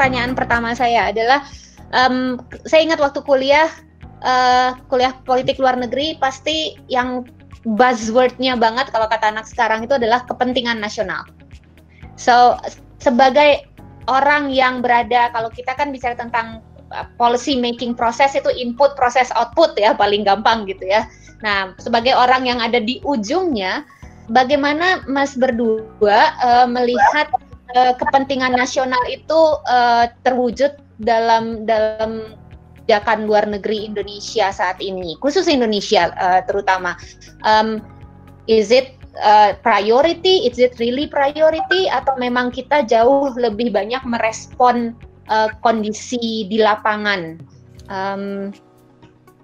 pertanyaan pertama saya adalah, saya ingat waktu kuliah politik luar negeri, pasti yang buzzword-nya banget kalau kata anak sekarang itu adalah kepentingan nasional. So, sebagai orang yang berada, kalau kita kan bicara tentang policy making proses, itu input, proses, output ya, paling gampang gitu ya. Nah, sebagai orang yang ada di ujungnya, bagaimana Mas berdua melihat kepentingan nasional itu terwujud dalam kebijakan luar negeri Indonesia saat ini, khusus Indonesia terutama. Is it priority? Is it really priority? Atau memang kita jauh lebih banyak merespon kondisi di lapangan?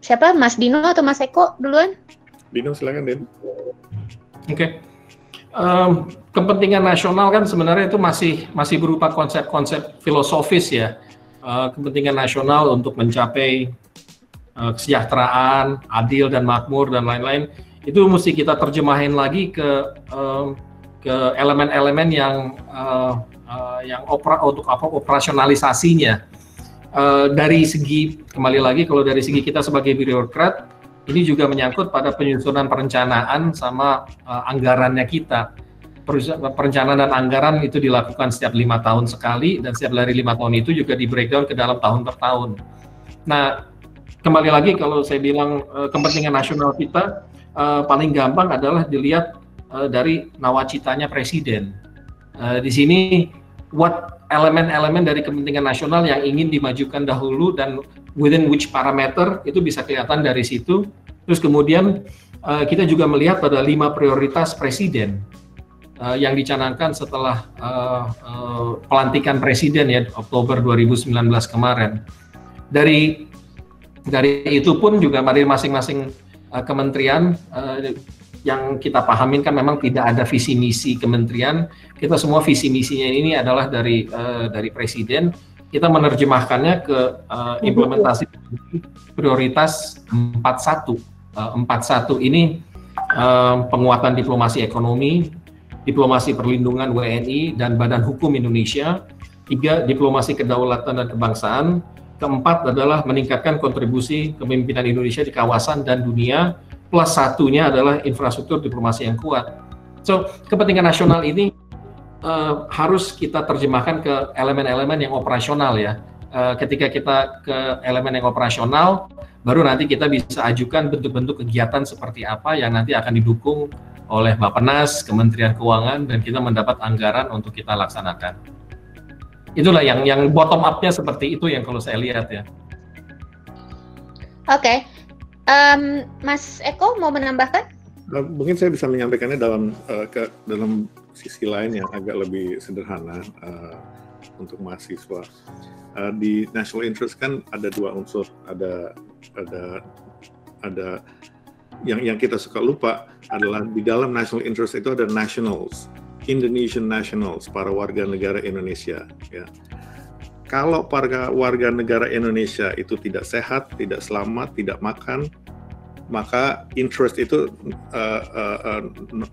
Siapa? Mas Dino atau Mas Eko duluan? Dino, silakan, Den. Oke. Kepentingan nasional kan sebenarnya itu masih berupa konsep-konsep filosofis ya. Kepentingan nasional untuk mencapai kesejahteraan, adil dan makmur dan lain-lain, itu mesti kita terjemahin lagi ke elemen-elemen yang untuk operasionalisasinya. Dari segi, kembali lagi, kalau dari segi kita sebagai birokrat, ini juga menyangkut pada penyusunan perencanaan sama anggarannya kita. Perencanaan dan anggaran itu dilakukan setiap 5 tahun sekali, dan setiap dari 5 tahun itu juga di breakdown ke dalam tahun per tahun. Nah, kembali lagi kalau saya bilang kepentingan nasional kita paling gampang adalah dilihat dari nawacitanya presiden. Di sini what elemen-elemen dari kepentingan nasional yang ingin dimajukan dahulu dan within which parameter itu bisa kelihatan dari situ. Terus kemudian kita juga melihat pada 5 prioritas presiden yang dicanangkan setelah pelantikan presiden ya Oktober 2019 kemarin. Dari itu pun juga dari masing-masing kementerian yang kita pahamin kan memang tidak ada visi misi kementerian. Kita semua visi misinya ini adalah dari presiden. Kita menerjemahkannya ke implementasi prioritas 41. 41 ini penguatan diplomasi ekonomi, diplomasi perlindungan WNI dan Badan Hukum Indonesia. 3, diplomasi kedaulatan dan kebangsaan. 4 adalah meningkatkan kontribusi kepemimpinan Indonesia di kawasan dan dunia. Plus 1-nya adalah infrastruktur diplomasi yang kuat. So, kepentingan nasional ini harus kita terjemahkan ke elemen-elemen yang operasional ya. Ketika kita ke elemen yang operasional, baru nanti kita bisa ajukan bentuk-bentuk kegiatan seperti apa yang nanti akan didukung oleh Bappenas, Kementerian Keuangan, dan kita mendapat anggaran untuk kita laksanakan. Itulah yang bottom up-nya seperti itu yang kalau saya lihat ya. Oke. Mas Eko mau menambahkan? Mungkin saya bisa menyampaikannya dalam sisi lain yang agak lebih sederhana untuk mahasiswa. Di national interest kan ada 2 unsur, ada yang kita suka lupa adalah di dalam national interest itu ada nationals, Indonesian nationals, para warga negara Indonesia. Ya. Kalau para warga negara Indonesia itu tidak sehat, tidak selamat, tidak makan, maka interest itu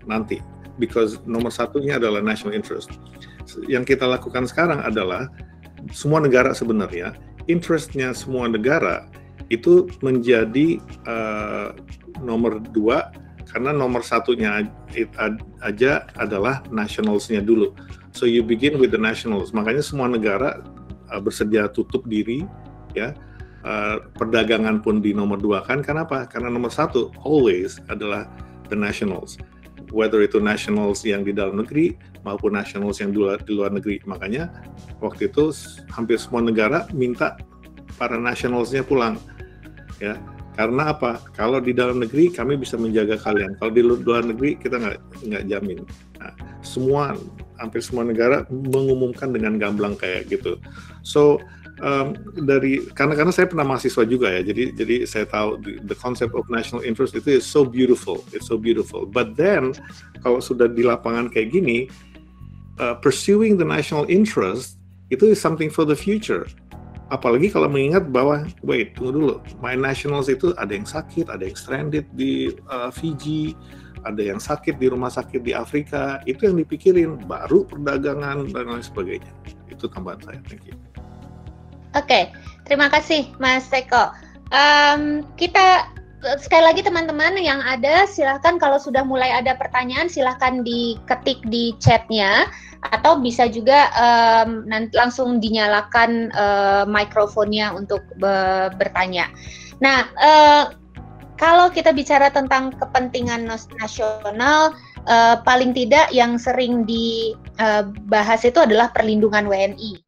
nanti, because nomor satunya adalah national interest. Yang kita lakukan sekarang adalah semua negara sebenarnya, interestnya semua negara itu menjadi nomor 2, karena nomor satunya aja adalah nationals-nya dulu. So you begin with the nationals. Makanya semua negara bersedia tutup diri, ya. Perdagangan pun di nomor 2 kan. Kenapa? Karena nomor 1 always adalah the nationals. Whether itu nationals yang di dalam negeri maupun nationals yang di luar negeri. Makanya waktu itu hampir semua negara minta para nationals-nya pulang, ya. Karena apa? Kalau di dalam negeri kami bisa menjaga kalian. Kalau di luar negeri kita nggak jamin. Nah, hampir semua negara mengumumkan dengan gamblang kayak gitu. So karena saya pernah mahasiswa juga ya, jadi saya tahu the concept of national interest itu is so beautiful, it's so beautiful. But then kalau sudah di lapangan kayak gini, pursuing the national interest itu is something for the future. Apalagi kalau mengingat bahwa, tunggu dulu, my nationals itu ada yang sakit, ada yang stranded di Fiji, ada yang sakit di rumah sakit di Afrika, itu yang dipikirin, baru perdagangan dan lain sebagainya. Itu tambahan saya, thank you. Oke, terima kasih Mas Eko. Kita sekali lagi teman-teman yang ada, silahkan kalau sudah mulai ada pertanyaan silahkan diketik di chatnya, atau bisa juga nanti langsung dinyalakan mikrofonnya untuk bertanya. Nah, kalau kita bicara tentang kepentingan nasional, paling tidak yang sering dibahas itu adalah perlindungan WNI.